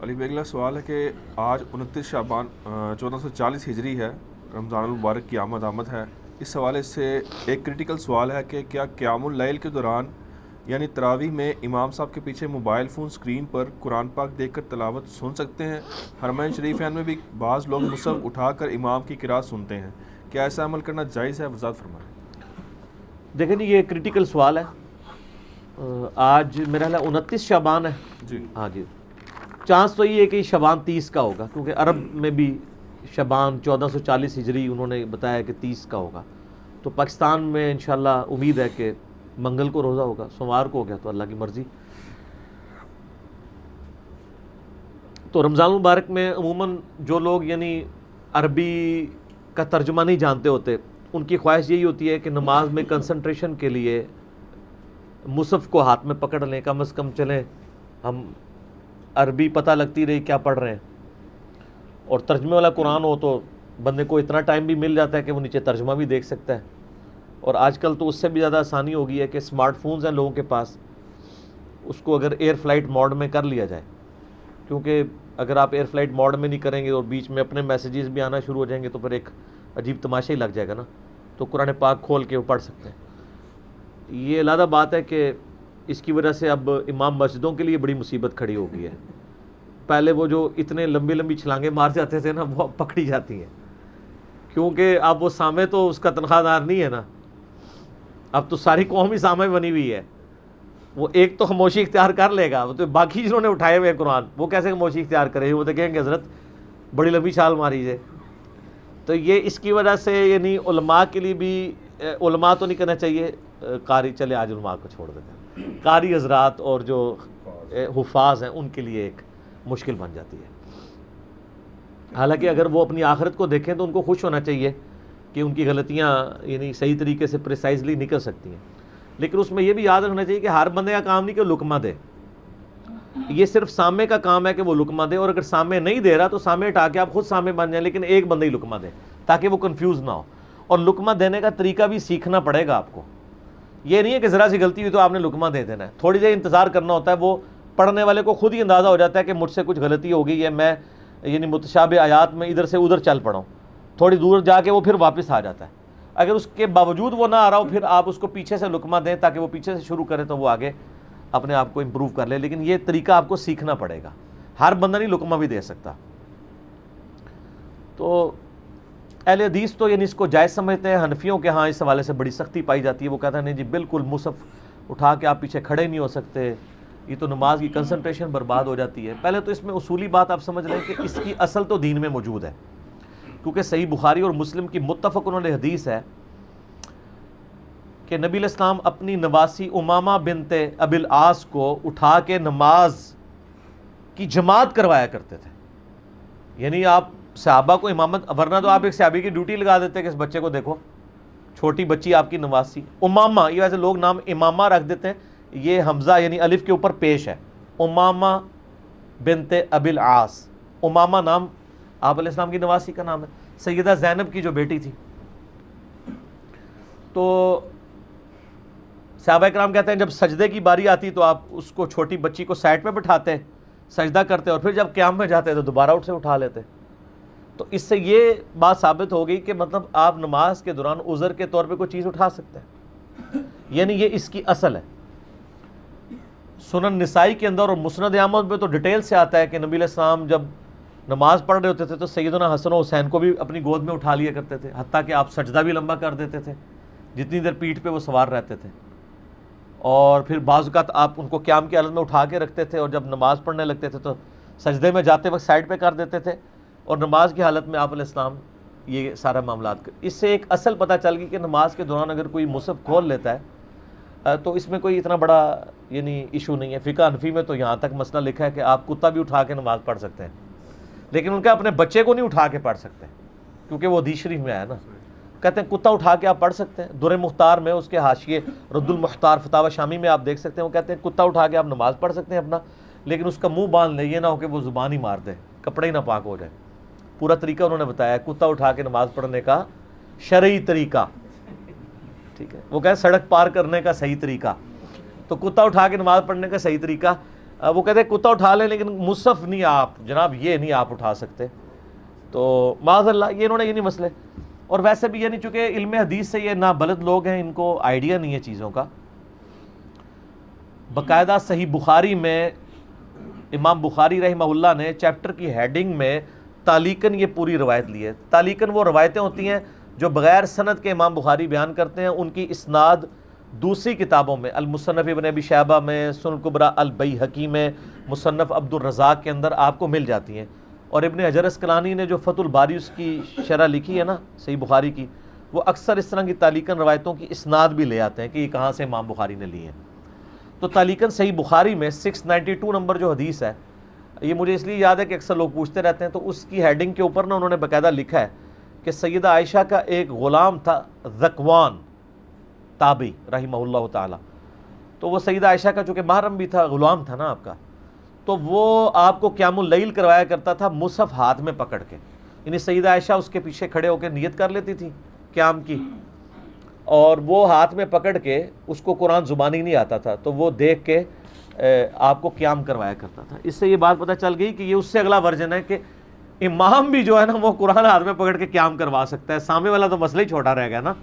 علی bag, اگلا سوال ہے کہ آج 29 شعبان 1440 ہجری ہے، رمضان المبارک کی آمد ہے۔ اس حوالے سے ایک کریٹیکل سوال ہے کہ کیا قیام اللیل کے دوران یعنی تراویح میں امام صاحب کے پیچھے موبائل فون سکرین پر قرآن پاک دیکھ کر تلاوت سن سکتے ہیں؟ حرمین شریفین میں بھی بعض لوگ مصحف اٹھا کر امام کی قرات سنتے ہیں، کیا ایسا عمل کرنا جائز ہے؟ وضاحت فرمائیں۔ دیکھیں جی، یہ کریٹیکل سوال ہے۔ آج میرا خیال ہے 29 شعبان ہے جی ہاں جی، چانس تو یہ ہے کہ شعبان 30 کا ہوگا، کیونکہ عرب میں بھی شعبان 1440 ہجری انہوں نے بتایا کہ 30 کا ہوگا، تو پاکستان میں انشاءاللہ امید ہے کہ منگل کو روزہ ہوگا، سوموار کو ہو گیا تو اللہ کی مرضی۔ تو رمضان المبارک میں عموماً جو لوگ یعنی عربی کا ترجمہ نہیں جانتے ہوتے، ان کی خواہش یہی ہوتی ہے کہ نماز میں کنسنٹریشن کے لیے مصحف کو ہاتھ میں پکڑ لیں، کم از کم چلیں ہم عربی پتہ لگتی رہی کیا پڑھ رہے ہیں، اور ترجمے والا قرآن ہو تو بندے کو اتنا ٹائم بھی مل جاتا ہے کہ وہ نیچے ترجمہ بھی دیکھ سکتا ہے۔ اور آج کل تو اس سے بھی زیادہ آسانی ہو گئی ہے کہ اسمارٹ فونز ہیں لوگوں کے پاس، اس کو اگر ایئر فلائٹ موڈ میں کر لیا جائے، کیونکہ اگر آپ ایئر فلائٹ موڈ میں نہیں کریں گے اور بیچ میں اپنے میسیجز بھی آنا شروع ہو جائیں گے تو پھر ایک عجیب تماشا ہی لگ جائے گا نا، تو قرآن پاک کھول کے وہ پڑھ سکتے ہیں۔ یہ علیحدہ بات ہے کہ اس کی وجہ سے اب امام مسجدوں کے لیے بڑی مصیبت کھڑی ہو گئی ہے۔ پہلے وہ جو اتنے لمبی لمبی چھلانگیں مار جاتے تھے نا، وہ اب پکڑی جاتی ہیں، کیونکہ اب وہ سامع تو اس کا تنخواہ دار نہیں ہے نا، اب تو ساری قوم ہی سامع بنی ہوئی ہے۔ وہ ایک تو خاموشی اختیار کر لے گا، وہ تو باقی جنہوں نے اٹھائے ہوئے قرآن وہ کیسے خاموشی اختیار کرے؟ وہ تو کہیں گے حضرت بڑی لمبی چھال ماری ہے۔ تو یہ اس کی وجہ سے یعنی علماء کے لیے بھی، علماء تو نہیں کرنا چاہیے، قاری چلے آج علماء کو چھوڑ دیتے ہیں، قاری حضرات اور جو حفاظ ہیں ان کے لیے ایک مشکل بن جاتی ہے۔ حالانکہ اگر وہ اپنی آخرت کو دیکھیں تو ان کو خوش ہونا چاہیے کہ ان کی غلطیاں یعنی صحیح طریقے سے پریسائزلی نکل سکتی ہیں، لیکن اس میں یہ بھی یاد رکھنا چاہیے کہ ہر بندے کا کام نہیں کہ وہ لقمہ دے، یہ صرف سامع کا کام ہے کہ وہ لقمہ دے، اور اگر سامع نہیں دے رہا تو سامع ہٹا کے آپ خود سامع بن جائیں، لیکن ایک بندہ ہی لقمہ دے تاکہ وہ کنفیوز نہ ہو۔ اور لقمہ دینے کا طریقہ بھی سیکھنا پڑے گا آپ کو، یہ نہیں ہے کہ ذرا سی غلطی ہوئی تو آپ نے لقمہ دے دینا ہے، تھوڑی دیر انتظار کرنا ہوتا ہے، وہ پڑھنے والے کو خود ہی اندازہ ہو جاتا ہے کہ مجھ سے کچھ غلطی ہو گئی ہے، میں یعنی متشابہ آیات میں ادھر سے ادھر چل پڑا ہوں، تھوڑی دور جا کے وہ پھر واپس آ جاتا ہے۔ اگر اس کے باوجود وہ نہ آ رہا ہو پھر آپ اس کو پیچھے سے لقمہ دیں تاکہ وہ پیچھے سے شروع کرے تو وہ آگے اپنے آپ کو امپروو کر لے، لیکن یہ طریقہ آپ کو سیکھنا پڑے گا، ہر بندہ نہیں لقمہ بھی دے سکتا۔ تو اہل حدیث تو یعنی اس کو جائز سمجھتے ہیں، حنفیوں کے ہاں اس حوالے سے بڑی سختی پائی جاتی ہے، وہ کہتے ہیں نہیں جی بالکل مصحف اٹھا کے آپ پیچھے کھڑے نہیں ہو سکتے، یہ تو نماز کی کنسنٹریشن برباد ہو جاتی ہے۔ پہلے تو اس میں اصولی بات آپ سمجھ رہے ہیں کہ اس کی اصل تو دین میں موجود ہے، کیونکہ صحیح بخاری اور مسلم کی متفق علیہ حدیث ہے کہ نبی علیہ السلام اپنی نواسی امامہ بنت ابی العاص کو اٹھا کے نماز کی جماعت کروایا کرتے تھے، یعنی آپ صحابہ کو امامت، ورنہ تو آپ ایک صحابی کی ڈیوٹی لگا دیتے کہ اس بچے کو دیکھو، چھوٹی بچی آپ کی نواسی امامہ، یہ ویسے لوگ نام امامہ رکھ دیتے ہیں، یہ حمزہ یعنی الف کے اوپر پیش ہے، امامہ بنت ابی العاص، امامہ نام آپ علیہ السلام کی نواسی کا نام ہے، سیدہ زینب کی جو بیٹی تھی۔ تو صحابہ کرام کہتے ہیں جب سجدے کی باری آتی تو آپ اس کو چھوٹی بچی کو سائڈ پہ بٹھاتے، سجدہ کرتے، اور پھر جب قیام میں جاتے تو دوبارہ اٹھ سے اٹھا لیتے۔ تو اس سے یہ بات ثابت ہو گئی کہ مطلب آپ نماز کے دوران عذر کے طور پہ کوئی چیز اٹھا سکتے ہیں، یعنی یہ اس کی اصل ہے۔ سنن نسائی کے اندر اور مسند احمد میں تو ڈیٹیل سے آتا ہے کہ نبی علیہ السلام جب نماز پڑھ رہے ہوتے تھے تو سیدنا حسن و حسین کو بھی اپنی گود میں اٹھا لیا کرتے تھے، حتیٰ کہ آپ سجدہ بھی لمبا کر دیتے تھے جتنی دیر پیٹھ پہ وہ سوار رہتے تھے، اور پھر بعض اوقات آپ ان کو قیام کی حالت میں اٹھا کے رکھتے تھے، اور جب نماز پڑھنے لگتے تھے تو سجدے میں جاتے وقت سائڈ پہ کر دیتے تھے، اور نماز کی حالت میں آپ علیہ السلام یہ سارا معاملات اس سے ایک اصل پتہ چل گئی کہ نماز کے دوران اگر کوئی مصحف کھول لیتا ہے تو اس میں کوئی اتنا بڑا یعنی ایشو نہیں ہے۔ فقہ حنفی میں تو یہاں تک مسئلہ لکھا ہے کہ آپ کتا بھی اٹھا کے نماز پڑھ سکتے ہیں، لیکن ان کا اپنے بچے کو نہیں اٹھا کے پڑھ سکتے، کیونکہ وہ حدیث شریف میں آیا نا، کہتے ہیں کتا اٹھا کے آپ پڑھ سکتے ہیں، در مختار میں اس کے حاشیے رد المختار فتاوی شامی میں آپ دیکھ سکتے ہیں، وہ کہتے ہیں کتا اٹھا کے آپ نماز پڑھ سکتے ہیں اپنا، لیکن اس کا منہ باندھ لیں، یہ نہ ہو کہ وہ زبان ہی مار دے، کپڑے ہی نہ پاک ہو جائے۔ پورا طریقہ انہوں نے بتایا ہے کتا اٹھا کے نماز پڑھنے کا شرعی طریقہ، ٹھیک ہے، وہ کہتے ہیں سڑک پار کرنے کا صحیح طریقہ، تو کتا اٹھا کے نماز پڑھنے کا صحیح طریقہ وہ کہتے ہیں کتا اٹھا لیں لیکن مصحف نہیں آپ جناب یہ نہیں آپ اٹھا سکتے. تو معاذ اللہ یہ انہوں نے یہ نہیں مسئلے. اور ویسے بھی یعنی چونکہ علم حدیث سے یہ نابلد لوگ ہیں, ان کو آئیڈیا نہیں ہے چیزوں کا. باقاعدہ صحیح بخاری میں امام بخاری رحمہ اللہ نے چیپٹر کی ہیڈنگ میں تعلیقاً یہ پوری روایت لی ہے. تعلیقاً وہ روایتیں ہوتی ہیں جو بغیر سند کے امام بخاری بیان کرتے ہیں, ان کی اسناد دوسری کتابوں میں المصنف ابن ابی شیبہ میں, سنن الکبریٰ البیہقی میں, مصنف عبد الرزاق کے اندر آپ کو مل جاتی ہیں. اور ابن حجر اسقلانی نے جو فتح الباری اس کی شرح لکھی ہے نا صحیح بخاری کی, وہ اکثر اس طرح کی تعلیقاً روایتوں کی اسناد بھی لے آتے ہیں کہ یہ کہاں سے امام بخاری نے لی ہیں. تو تعلیقاً صحیح بخاری میں 692 نمبر جو حدیث ہے, یہ مجھے اس لیے یاد ہے کہ اکثر لوگ پوچھتے رہتے ہیں, تو اس کی ہیڈنگ کے اوپر نا انہوں نے باقاعدہ لکھا ہے کہ سیدہ عائشہ کا ایک غلام تھا ذکوان تابعی رحمہ اللہ تعالی. تو وہ سیدہ عائشہ کا چونکہ محرم بھی تھا, غلام تھا نا آپ کا, تو وہ آپ کو قیام اللیل کروایا کرتا تھا مصحف ہاتھ میں پکڑ کے. یعنی سیدہ عائشہ اس کے پیچھے کھڑے ہو کے نیت کر لیتی تھی قیام کی, اور وہ ہاتھ میں پکڑ کے, اس کو قرآن زبانی نہیں آتا تھا تو وہ دیکھ کے آپ کو قیام کروایا کرتا تھا. اس سے یہ بات پتہ چل گئی کہ یہ اس سے اگلا ورژن ہے کہ امام بھی جو ہے نا وہ قرآن ہاتھ میں پکڑ کے قیام کروا سکتا ہے. سامنے والا تو مسئلہ ہی چھوٹا رہ گیا نا.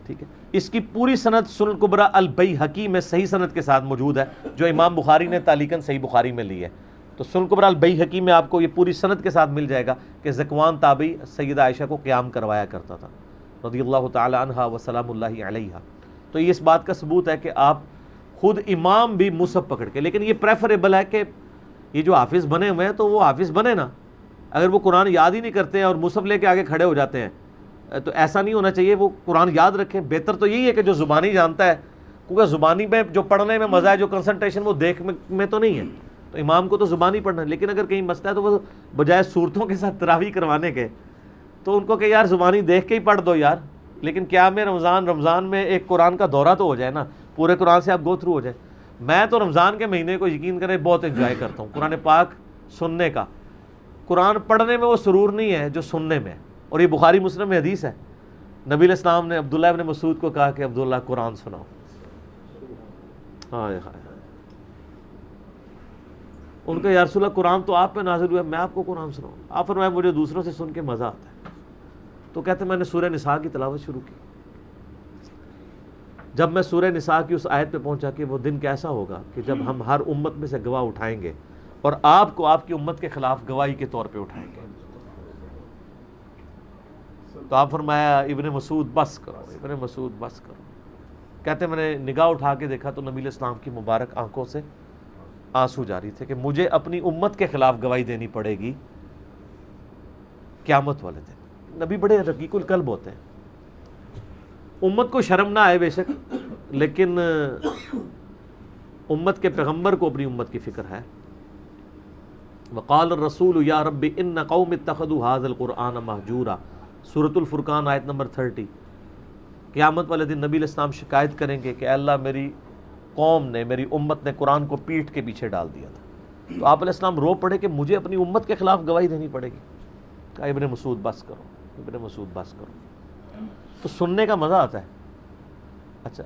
ٹھیک ہے, اس کی پوری سند سنن الکبریٰ البیہقی میں صحیح سند کے ساتھ موجود ہے جو امام بخاری نے تعلیقاً صحیح بخاری میں لی ہے. تو سنن الکبریٰ البیہقی میں آپ کو یہ پوری سند کے ساتھ مل جائے گا کہ ذکوان تابعی سیدہ عائشہ کو قیام کروایا کرتا تھا رضی اللہ تعالی عنہا و سلام اللہ علیہا. تو یہ اس بات کا ثبوت ہے کہ آپ خود امام بھی مصحف پکڑ کے, لیکن یہ پریفریبل ہے کہ یہ جو حافظ بنے ہوئے ہیں تو وہ حافظ بنے نا. اگر وہ قرآن یاد ہی نہیں کرتے ہیں اور مصحف لے کے آگے کھڑے ہو جاتے ہیں تو ایسا نہیں ہونا چاہیے. وہ قرآن یاد رکھیں. بہتر تو یہی ہے کہ جو زبانی جانتا ہے, کیونکہ زبانی میں جو پڑھنے میں مزہ ہے, جو کنسنٹریشن وہ دیکھ میں تو نہیں ہے, تو امام کو تو زبانی پڑھنا ہے. لیکن اگر کہیں مسئلہ ہے تو وہ بجائے صورتوں کے ساتھ تراویح کروانے کے تو ان کو کہ یار زبانی دیکھ کے ہی پڑھ دو یار. لیکن کیا میں رمضان میں ایک قرآن کا دورہ تو ہو جائے نا, پورے قرآن سے آپ گو تھرو ہو جائے. میں تو رمضان کے مہینے کو یقین کریں بہت انجوائے کرتا ہوں قرآن پاک سننے کا. قرآن پڑھنے میں وہ سرور نہیں ہے جو سننے میں ہے. اور یہ بخاری مسلم میں حدیث ہے, نبی علیہ السلام نے عبداللہ ابن مسعود کو کہا کہ عبداللہ قرآن سناؤ. ہائے ہائے, ان کا یا رسول اللہ قرآن تو آپ پہ نازل ہوا ہے, میں آپ کو قرآن سناؤں. آپ فرمایا مجھے دوسروں سے سن کے مزہ آتا ہے. تو کہتے میں نے سورہ نساء کی تلاوت شروع کی. جب میں سورہ نساء کی اس آیت پہ پہنچا کہ وہ دن کیسا ہوگا کہ جب ہم ہر امت میں سے گواہ اٹھائیں گے اور آپ کو آپ کی امت کے خلاف گواہی کے طور پہ اٹھائیں گے, تو آپ فرمایا ابن مسعود بس کرو, ابن مسعود بس کرو. کہتے میں نے نگاہ اٹھا کے دیکھا تو نبی علیہ السلام کی مبارک آنکھوں سے آنسو جاری تھے کہ مجھے اپنی امت کے خلاف گواہی دینی پڑے گی قیامت والے دن. نبی بڑے رقیق القلب ہوتے ہیں. امت کو شرم نہ آئے بے شک, لیکن امت کے پیغمبر کو اپنی امت کی فکر ہے. وقال الرسول یا رب ان قوم اتخذوا هذا القرآن مہجورا, سورۃ الفرقان آیت نمبر 30. قیامت والے دن نبی علیہ السلام شکایت کریں گے کہ اے اللہ میری قوم نے, میری امت نے قرآن کو پیٹھ کے پیچھے ڈال دیا تھا. تو آپ علیہ السلام رو پڑے کہ مجھے اپنی امت کے خلاف گواہی دینی پڑے گی. کہا ابن مسعود بس کرو, ابن مسعود بس کرو. تو سننے کا مزہ آتا ہے. اچھا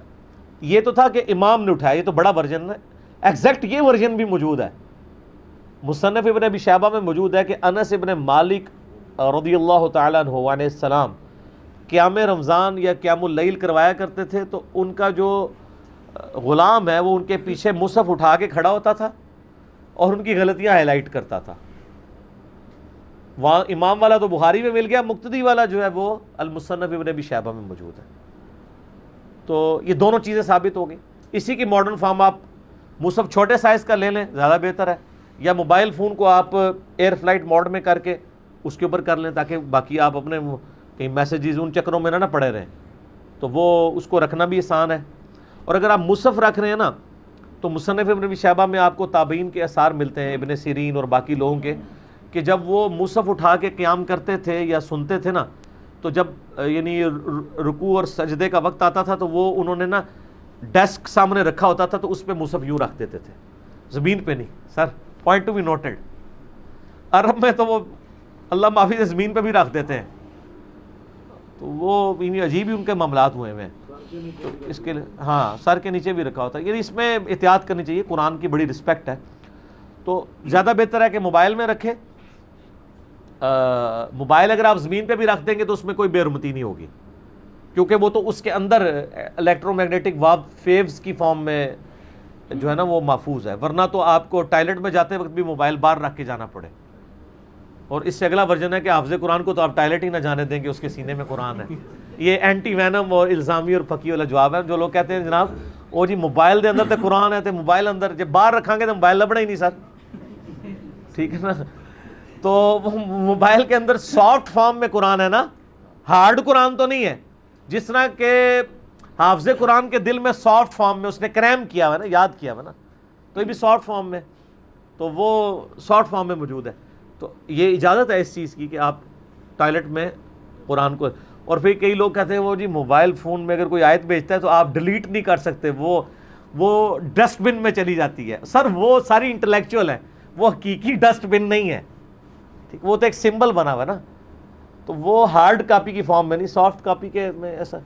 یہ تو تھا کہ امام نے اٹھایا, یہ تو بڑا ورژن ہے. ایگزیکٹ یہ ورژن بھی موجود ہے, مصنف ابن ابی شیبہ میں موجود ہے کہ انس ابن مالک رضی اللہ تعالیٰ عنہ علیہ السلام قیام رمضان یا قیام اللیل کروایا کرتے تھے, تو ان کا جو غلام ہے وہ ان کے پیچھے مصحف اٹھا کے کھڑا ہوتا تھا اور ان کی غلطیاں ہائی لائٹ کرتا تھا. وہاں امام والا تو بخاری میں مل گیا, مقتدی والا جو ہے وہ المصنف ابن ابی شیبہ میں موجود ہے. تو یہ دونوں چیزیں ثابت ہو گئی. اسی کی ماڈرن فارم آپ مصحف چھوٹے سائز کا لے لیں زیادہ بہتر ہے, یا موبائل فون کو آپ ایئر فلائٹ موڈ میں کر کے اس کے اوپر کر لیں تاکہ باقی آپ اپنے کہیں میسیجز ان چکروں میں نہ پڑے رہیں, تو وہ اس کو رکھنا بھی آسان ہے. اور اگر آپ مصحف رکھ رہے ہیں نا تو مصنف ابن ابی شیبہ میں آپ کو تابعین کے آثار ملتے ہیں, ابن سیرین اور باقی لوگوں کے, کہ جب وہ مصحف اٹھا کے قیام کرتے تھے یا سنتے تھے نا, تو جب یعنی رکوع اور سجدے کا وقت آتا تھا تو وہ انہوں نے نا ڈیسک سامنے رکھا ہوتا تھا تو اس پہ مصحف یوں رکھ دیتے تھے, زمین پہ نہیں. سر پوائنٹ ٹو بی نوٹڈ. عرب میں تو وہ اللہ معافی سے زمین پہ بھی رکھ دیتے ہیں, تو وہ عجیب ہی ان کے معاملات ہوئے ہیں. تو اس کے لیے ہاں سر کے نیچے بھی رکھا ہوتا ہے. یعنی اس میں احتیاط کرنی چاہیے, قرآن کی بڑی رسپیکٹ ہے. تو زیادہ بہتر ہے کہ موبائل میں رکھیں. موبائل اگر آپ زمین پہ بھی رکھ دیں گے تو اس میں کوئی بے حرمتی نہیں ہوگی, کیونکہ وہ تو اس کے اندر الیکٹرو میگنیٹک ویوز کی فارم میں جو ہے نا وہ محفوظ ہے, ورنہ تو آپ کو ٹائلٹ میں جاتے وقت بھی موبائل باہر رکھ کے جانا پڑے. اور اس سے اگلا ورژن ہے کہ حافظ قرآن کو تو آپ ٹائلٹ ہی نہ جانے دیں کہ اس کے سینے میں قرآن ہے. یہ اینٹی وینم اور الزامی اور پھکی والا جواب ہے. جو لوگ کہتے ہیں جناب او جی موبائل دے اندر تے قرآن ہے, تے موبائل اندر جب باہر رکھاں گے تو موبائل لبنا ہی نہیں سر, ٹھیک ہے نا. تو موبائل کے اندر سافٹ فارم میں قرآن ہے نا, ہارڈ قرآن تو نہیں ہے. جس طرح کہ حافظ قرآن کے دل میں سافٹ فارم میں اس نے کریم کیا ہوا ہے نا, یاد کیا ہوا ہے نا, تو یہ بھی سافٹ فارم میں, تو وہ سافٹ فارم میں موجود ہے. تو یہ اجازت ہے اس چیز کی کہ آپ ٹوائلٹ میں قرآن کو. اور پھر کئی لوگ کہتے ہیں وہ جی موبائل فون میں اگر کوئی آیت بھیجتا ہے تو آپ ڈیلیٹ نہیں کر سکتے, وہ ڈسٹ بن میں چلی جاتی ہے. سر وہ ساری انٹلیکچوئل ہے, وہ حقیقی ڈسٹ بن نہیں ہے, ٹھیک, وہ تو ایک سمبل بنا ہوا ہے نا. تو وہ ہارڈ کاپی کی فارم میں نہیں, سافٹ کاپی کے میں ایسا.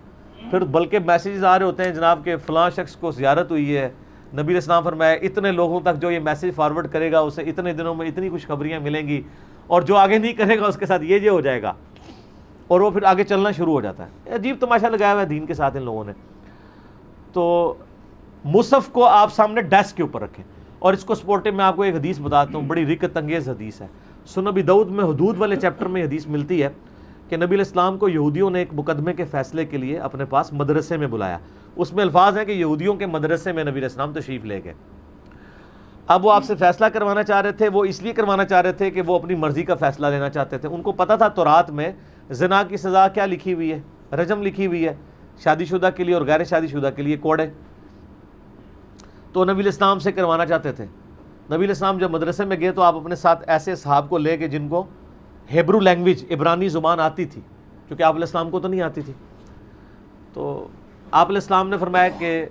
پھر بلکہ میسیجز آ رہے ہوتے ہیں جناب کہ فلاں شخص کو زیارت ہوئی ہے, نبی علیہ السلام فرمایا اتنے لوگوں تک جو یہ میسیج فارورڈ کرے گا اسے اتنے دنوں میں اتنی خوشخبریاں ملیں گی, اور جو آگے نہیں کرے گا اس کے ساتھ یہ ہو جائے گا, اور وہ پھر آگے چلنا شروع ہو جاتا ہے. عجیب تماشا لگایا ہوا ہے دین کے ساتھ ان لوگوں نے. تو مصحف کو آپ سامنے ڈیسک کے اوپر رکھیں. اور اس کو سپورٹو میں آپ کو ایک حدیث بتاتا ہوں, بڑی رکت انگیز حدیث ہے. سنن ابی داؤد میں حدود والے چیپٹر میں حدیث ملتی ہے کہ نبی علیہ السلام کو یہودیوں نے ایک مقدمے کے فیصلے کے لیے اپنے پاس مدرسے میں بلایا. اس میں الفاظ ہیں کہ یہودیوں کے مدرسے میں نبی علیہ السلام تشریف لے گئے. اب وہ آپ سے فیصلہ کروانا چاہ رہے تھے, وہ اس لیے کروانا چاہ رہے تھے کہ وہ اپنی مرضی کا فیصلہ لینا چاہتے تھے. ان کو پتہ تھا تورات میں زنا کی سزا کیا لکھی ہوئی ہے, رجم لکھی ہوئی ہے, شادی شدہ کے لیے اور غیر شادی شدہ کے لیے کوڑے. تو نبی علیہ السلام سے کروانا چاہتے تھے. نبی علیہ السلام جب مدرسے میں گئے تو آپ اپنے ساتھ ایسے صحاب کو لے کے جن کو ہیبرو لینگویج عبرانی زبان آتی تھی, کیونکہ آپ علیہ السلام کو تو نہیں آتی تھی. تو آپ علیہ السلام نے فرمایا کہ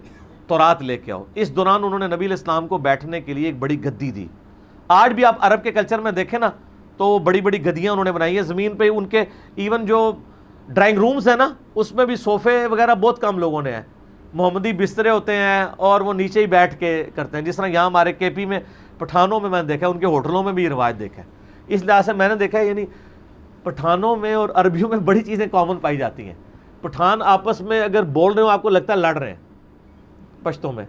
تورات لے کے آؤ. اس دوران انہوں نے نبی علیہ السلام کو بیٹھنے کے لیے ایک بڑی گدی دی. آج بھی آپ عرب کے کلچر میں دیکھیں نا تو وہ بڑی بڑی گدیاں انہوں نے بنائی ہیں زمین پہ. ان کے ایون جو ڈرائنگ رومز ہیں نا اس میں بھی صوفے وغیرہ بہت کم لوگوں نے ہیں, محمدی بسترے ہوتے ہیں اور وہ نیچے ہی بیٹھ کے کرتے ہیں. جس طرح یہاں ہمارے کے پی میں پٹھانوں میں نے دیکھا, ان کے ہوٹلوں میں بھی یہ رواج دیکھا ہے. اس لحاظ سے میں نے دیکھا ہے یعنی پٹھانوں میں اور عربیوں میں بڑی چیزیں کامن پائی جاتی ہیں. پٹھان آپس میں اگر بول رہے ہو آپ کو لگتا ہے لڑ رہے ہیں پشتوں میں,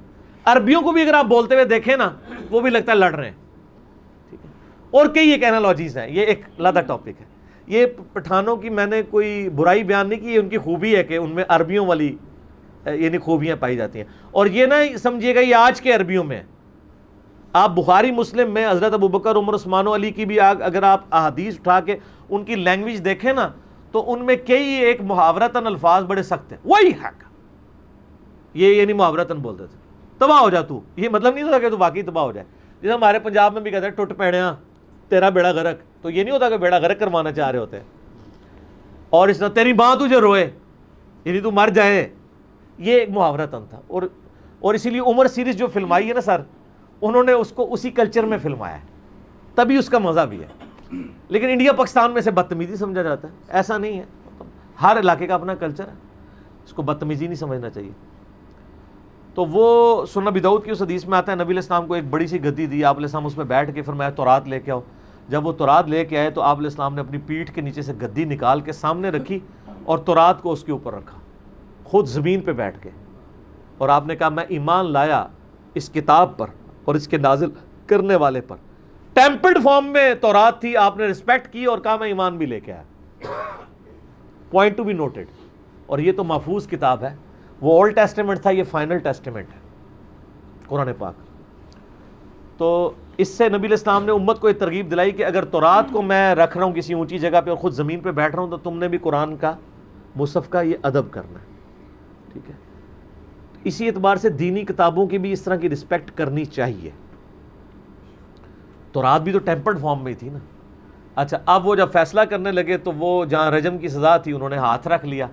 عربیوں کو بھی اگر آپ بولتے ہوئے دیکھیں نا وہ بھی لگتا ہے لڑ رہے ہیں, ٹھیک ہے. اور کئی ایک اینالوجیز ہیں, یہ ایک علیحدہ ٹاپک ہے. یہ پٹھانوں کی میں نے کوئی برائی بیان نہیں کی, ان کی خوبی ہے کہ ان میں عربیوں والی یعنی خوبیاں پائی جاتی ہیں. اور یہ نہ سمجھیے گا یہ آج کے عربیوں میں. آپ بخاری مسلم میں حضرت ابوبکر عمر عثمان و علی کی بھی اگر آپ احادیث اٹھا کے ان کی لینگویج دیکھیں نا تو ان میں کئی ایک محاورتاً الفاظ بڑے سخت ہیں. وہی حق یہ یعنی محاورتاً بولتے تھے, تباہ ہو جا تو, یہ مطلب نہیں ہوتا کہ تو واقعی تباہ ہو جائے. جیسے ہمارے پنجاب میں بھی کہتے ہیں ٹوٹ پیڑیاں تیرا بیڑا غرق, تو یہ نہیں ہوتا کہ بیڑا غرق کروانا چاہ رہے ہوتے ہیں. اور اس طرح تیری ماں تجھے روئے یعنی تو مر جائے, یہ ایک محاورتاً تھا. اور اسی لیے عمر سیریز جو فلمائی ہے نا سر, انہوں نے اس کو اسی کلچر میں فلمایا ہے, تبھی اس کا مزہ بھی ہے. لیکن انڈیا پاکستان میں سے بدتمیزی سمجھا جاتا ہے, ایسا نہیں ہے. ہر علاقے کا اپنا کلچر ہے, اس کو بدتمیزی نہیں سمجھنا چاہیے. تو وہ سنن ابی داؤد کی اس حدیث میں آتا ہے نبی علیہ السلام کو ایک بڑی سی گدی دی, آپ علیہ السلام اس میں بیٹھ کے فرمایا تورات لے کے آؤ. جب وہ تورات لے کے آئے تو آپ علیہ السلام نے اپنی پیٹھ کے نیچے سے گدی نکال کے سامنے رکھی اور تورات کو اس کے اوپر رکھا, خود زمین پہ بیٹھ کے. اور آپ نے کہا میں ایمان لایا اس کتاب پر اور اس کے نازل کرنے والے پر. ٹیمپرڈ فارم میں تورات تھی, آپ نے رسپیکٹ کی اور کہا میں ایمان بھی لے کے آیا. Point to be noted. اور یہ تو محفوظ کتاب ہے, وہ اولڈ ٹیسٹیمنٹ تھا, یہ فائنل ٹیسٹیمنٹ ہے قرآن پاک. تو اس سے نبی علیہ السلام نے امت کو ایک ترغیب دلائی کہ اگر تورات کو میں رکھ رہا ہوں کسی اونچی جگہ پہ اور خود زمین پہ بیٹھ رہا ہوں تو تم نے بھی قرآن کا مصحف کا یہ ادب کرنا ہے, ٹھیک ہے. اسی اعتبار سے دینی کتابوں کی بھی اس طرح کی رسپیکٹ کرنی چاہیے. تورات بھی تو ٹیمپرڈ فارم میں ہی تھی نا. اچھا اب وہ جب فیصلہ کرنے لگے تو وہ جہاں رجم کی سزا تھی انہوں نے ہاتھ رکھ لیا.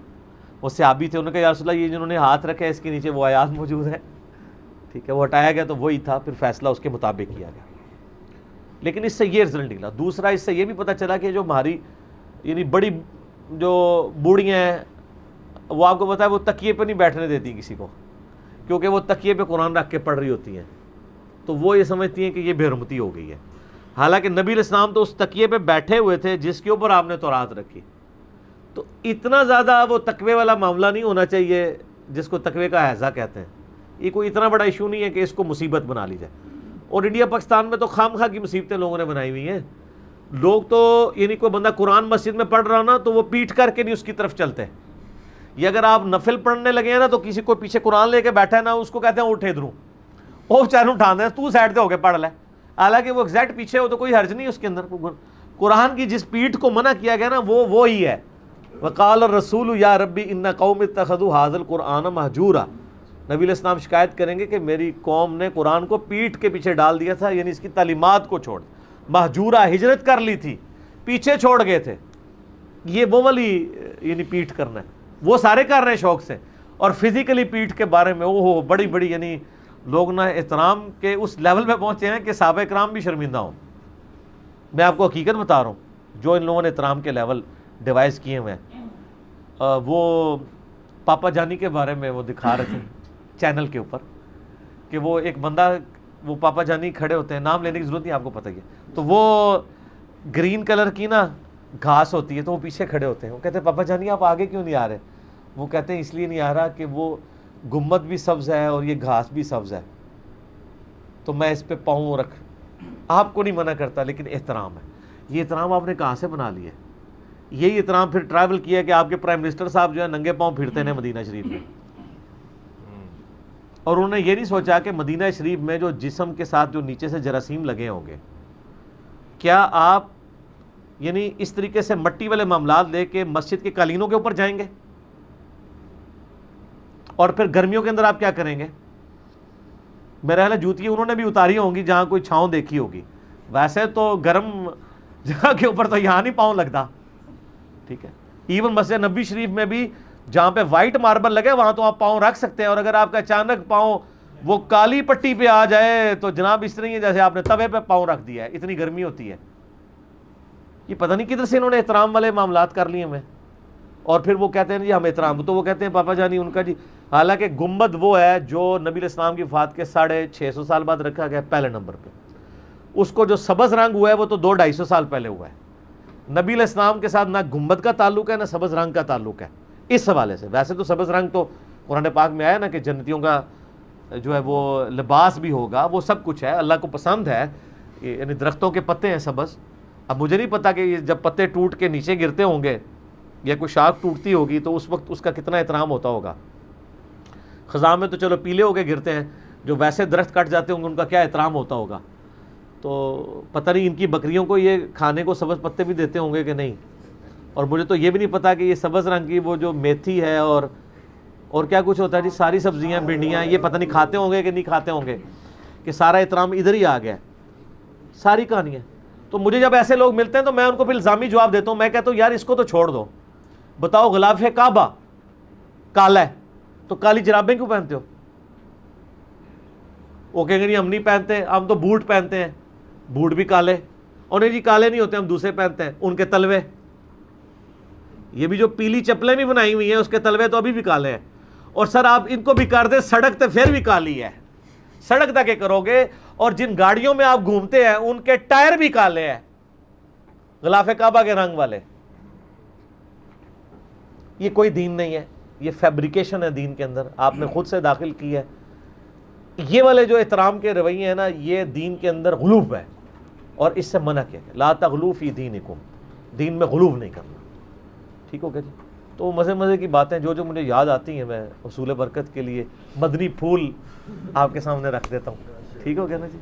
وہ صحابی تھے, انہوں نے کہا یا رسول اللہ یہ جنہوں نے ہاتھ رکھا ہے اس کے نیچے وہ آیات موجود ہے, ٹھیک ہے. وہ ہٹایا گیا تو وہی تھا, پھر فیصلہ اس کے مطابق کیا گیا. لیکن اس سے یہ رزلٹ نکلا. دوسرا اس سے یہ بھی پتہ چلا کہ جو ہماری یعنی بڑی جو بوڑھیاں ہیں وہ آپ کو پتہ ہے وہ تکیے پہ نہیں بیٹھنے دیتی کسی کو, کیونکہ وہ تکیے پہ قرآن رکھ کے پڑھ رہی ہوتی ہیں. تو وہ یہ سمجھتی ہیں کہ یہ بے حرمتی ہو گئی ہے. حالانکہ نبی علیہ السلام تو اس تکیے پہ بیٹھے ہوئے تھے جس کے اوپر آپ نے تورات رکھی. تو اتنا زیادہ وہ تقوی والا معاملہ نہیں ہونا چاہیے جس کو تقوی کا حیضہ کہتے ہیں. یہ کوئی اتنا بڑا ایشو نہیں ہے کہ اس کو مصیبت بنا لی جائے. اور انڈیا پاکستان میں تو خام خواہ کی مصیبتیں لوگوں نے بنائی ہوئی ہیں. لوگ تو یعنی کوئی بندہ قرآن مسجد میں پڑھ رہا نا تو وہ پیٹ کر کے نہیں اس کی طرف چلتے. یہ اگر آپ نفل پڑھنے لگے ہیں نا تو کسی کو پیچھے قرآن لے کے بیٹھا ہے نا اس کو کہتے ہیں اٹھے ادھروں وہ چاروں اٹھا دیں تو سائڈ سے ہو کے پڑھ لے. حالانکہ وہ ایگزیکٹ پیچھے ہو تو کوئی حرج نہیں اس کے اندر. قرآن کی جس پیٹھ کو منع کیا گیا نا وہ ہی ہے. وقال الرسول یا ربی ان قوم اتخذوا ھذا القرآن مہجورا. نبی علیہ السلام شکایت کریں گے کہ میری قوم نے قرآن کو پیٹھ کے پیچھے ڈال دیا تھا, یعنی اس کی تعلیمات کو چھوڑ. مہجورا ہجرت کر لی تھی, پیچھے چھوڑ گئے تھے. یہ وہ والی یعنی پیٹھ کرنا ہے, وہ سارے کر رہے ہیں شوق سے. اور فزیکلی پیٹھ کے بارے میں وہ بڑی بڑی یعنی لوگ نا احترام کے اس لیول پہ پہنچے ہیں کہ صحابہ کرام بھی شرمندہ ہوں. میں آپ کو حقیقت بتا رہا ہوں جو ان لوگوں نے احترام کے لیول ڈیوائز کیے ہوئے ہیں. وہ پاپا جانی کے بارے میں وہ دکھا رہے تھے چینل کے اوپر کہ وہ ایک بندہ, وہ پاپا جانی کھڑے ہوتے ہیں, نام لینے کی ضرورت نہیں, آپ کو پتہ ہی ہے. تو وہ گرین کلر کی نا گھاس ہوتی ہے تو وہ پیچھے کھڑے ہوتے ہیں. وہ کہتے ہیں پاپا جانی آپ آگے کیوں نہیں آ رہے؟ وہ کہتے ہیں اس لیے نہیں آ رہا کہ وہ گنبد بھی سبز ہے اور یہ گھاس بھی سبز ہے تو میں اس پہ پاؤں رکھ. آپ کو نہیں منع کرتا لیکن احترام ہے. یہ احترام آپ نے کہاں سے بنا لیا ہے؟ یہی احترام پھر ٹریول کیا کہ آپ کے پرائم منسٹر صاحب جو ہے ننگے پاؤں پھرتے ہیں مدینہ شریف میں, اور انہوں نے یہ نہیں سوچا کہ مدینہ شریف میں جو جسم کے ساتھ جو نیچے سے جراثیم لگے ہوں گے, کیا آپ یعنی اس طریقے سے مٹی والے معاملات لے کے مسجد کے قالینوں کے اوپر جائیں گے؟ اور پھر گرمیوں کے اندر آپ کیا کریں گے؟ میرا خیال ہے جوتیاں انہوں نے بھی اتاری ہوں گی جہاں کوئی چھاؤں دیکھی ہوگی. ویسے تو گرم جگہ کے اوپر تو یہاں نہیں پاؤں لگتا, ٹھیک ہے. ایون مسجد نبی شریف میں بھی جہاں پہ وائٹ ماربل لگے وہاں تو آپ پاؤں رکھ سکتے ہیں, اور اگر آپ کا اچانک پاؤں وہ کالی پٹی پہ آ جائے تو جناب اس طرح ہی جیسے آپ نے توے پہ پاؤں رکھ دیا ہے, اتنی گرمی ہوتی ہے. یہ پتہ نہیں کدھر سے انہوں نے احترام والے معاملات کر لیے ہمیں. اور پھر وہ کہتے ہیں جی ہم احترام, تو وہ کہتے ہیں پاپا جانی ان کا جی. حالانکہ گنبد وہ ہے جو نبی علیہ السلام کی وفات کے 650 سال بعد رکھا گیا پہلے نمبر پہ. اس کو جو سبز رنگ ہوا ہے وہ تو 200-250 سال پہلے ہوا ہے. نبی علیہ السلام کے ساتھ نہ گنبد کا تعلق ہے نہ سبز رنگ کا تعلق ہے اس حوالے سے. ویسے تو سبز رنگ تو قرآن پاک میں آیا نا کہ جنتیوں کا جو ہے وہ لباس بھی ہوگا, وہ سب کچھ ہے, اللہ کو پسند ہے. یعنی درختوں کے پتے ہیں سبز. اب مجھے نہیں پتا کہ یہ جب پتے ٹوٹ کے نیچے گرتے ہوں گے یا کوئی شاخ ٹوٹتی ہوگی تو اس وقت اس کا کتنا احترام ہوتا ہوگا. خزاں میں تو چلو پیلے ہو کے گرتے ہیں, جو ویسے درخت کٹ جاتے ہوں گے ان کا کیا احترام ہوتا ہوگا. تو پتہ نہیں ان کی بکریوں کو یہ کھانے کو سبز پتے بھی دیتے ہوں گے کہ نہیں. اور مجھے تو یہ بھی نہیں پتا کہ یہ سبز رنگ کی وہ جو میتھی ہے اور کیا کچھ ہوتا ہے جی, ساری سبزیاں بھنڈیاں, یہ پتہ نہیں کھاتے ہوں گے کہ نہیں کھاتے ہوں گے, کہ سارا احترام ادھر ہی آ گیا. ساری کہانیاں. تو مجھے جب ایسے لوگ ملتے ہیں تو میں ان کو پھر الزامی جواب دیتا ہوں. میں کہتا ہوں یار اس کو تو چھوڑ دو, بتاؤ غلاف کعبہ کالا ہے تو کالی جرابیں کیوں پہنتے ہو؟ وہ کہیں گے نہیں ہم نہیں پہنتے, ہم تو بوٹ پہنتے ہیں, بوٹ بھی کالے. اور نہیں جی کالے نہیں ہوتے, ہم دوسرے پہنتے ہیں, ان کے تلوے. یہ بھی جو پیلی چپلیں بھی بنائی ہوئی ہیں اس کے تلوے تو ابھی بھی کالے ہیں. اور سر آپ ان کو بھی کر دیں سڑک تے پھر بھی کالی ہے, سڑک تک کرو گے. اور جن گاڑیوں میں آپ گھومتے ہیں ان کے ٹائر بھی کالے ہیں, غلاف کعبہ کے رنگ والے. یہ کوئی دین نہیں ہے, یہ فیبریکیشن ہے دین کے اندر, آپ نے خود سے داخل کی ہے. یہ والے جو احترام کے رویے ہیں نا, یہ دین کے اندر غلوف ہے, اور اس سے منع کیا گیا لا تغلو فی دینکم, دین میں غلوف نہیں کرنا. ٹھیک ہو گیا جی. تو مزے کی باتیں جو مجھے یاد آتی ہیں میں حصول برکت کے لیے مدنی پھول آپ کے سامنے رکھ دیتا ہوں. ٹھیک ہو گیا نا جی.